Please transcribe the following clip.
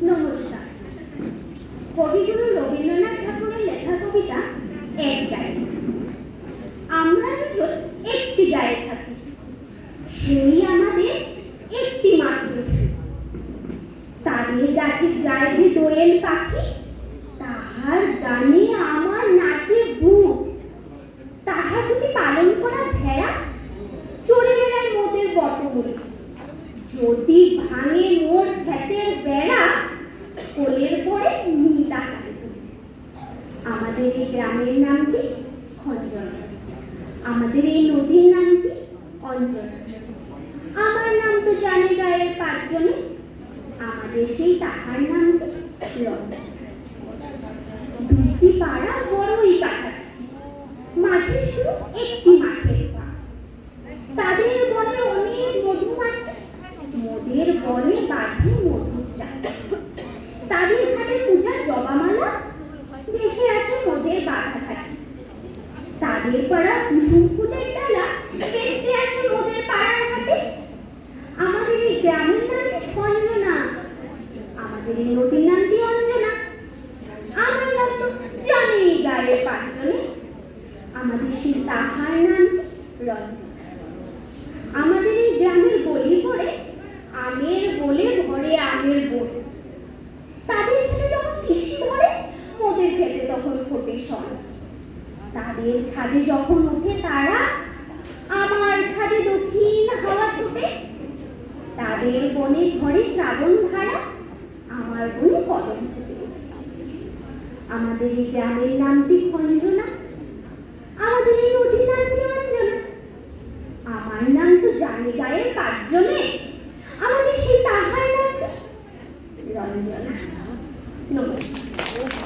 নমস্কার। কবিগুরু রবীন্দ্রনাথ ঠাকুরের লেখা কবিতা এক গায়ে। আমরা দুজন একটি গায়ে থাকি, সেই আমাদের একটি মাত্র। তাদের গাছে যায় যে দোয়েল পাখি, তাহার গানে আমার নাচে বুক। তাহার প্রতি পালন করা ভেড়া চড়ে বেড়ায় মোদের বটমূলে। যদি ভাঙে মোর ক্ষেতের বেড়া, কোলের পরে নিতা খালি। আমাদের এই গ্রামের নামটি খঞ্জনা, আমাদের এই নদীর নামটি অঞ্জনা। আমার নাম তো জানে গায়ের পাঁচজনে, আমাদের সেই তাহার নামটি লজ্জা। দুটি পাড়া বড়ই কাছাকাছি, মাঝে শুধু একটি মাঠের পা। তাদের বলে অনেক মধুমাছি, মোদের বলে বাঁধে মধুর চাল। তাদের ঘাটে পূজার জবামালা, দেশে আসে মোদের বাধা থাকে। তাদের পাড়া কুসুম ফুলের ডালা, দেখতে আসে মোদের পাড়ার ঘাটে। আমাদের এই গ্রামের নামটি খঞ্জনা, আমাদের এই নদীর নামটি অঞ্জনা। আমার নাম তো জানেই গায়ের পাঁচজনে, আমাদের সেই তাহার নামটি রঞ্জনা। আমাদের এই গ্রামের গলি পড়ে আমের বলে ভরে আমের বোল। তাদের খেতে যখন কৃষি ধরে, মোদের খেতে তখন ফোটে সন। তাদের ছাদে যখন ওঠে তারা, আমার ছাদে দক্ষিণ হাওয়া ছোটে। তাদের বনে ঝরে শ্রাবণ ধারা, আমার বনে কদম ফোটে। আমাদের এই গ্রামের নামটি খঞ্জনা, আমাদের এই নদীর নামটি অঞ্জনা। আমার নাম তো জানে গায়ের পাঁচজনে, আমাদের সেই তাহার নামটি রঞ্জনা। নমস্কার।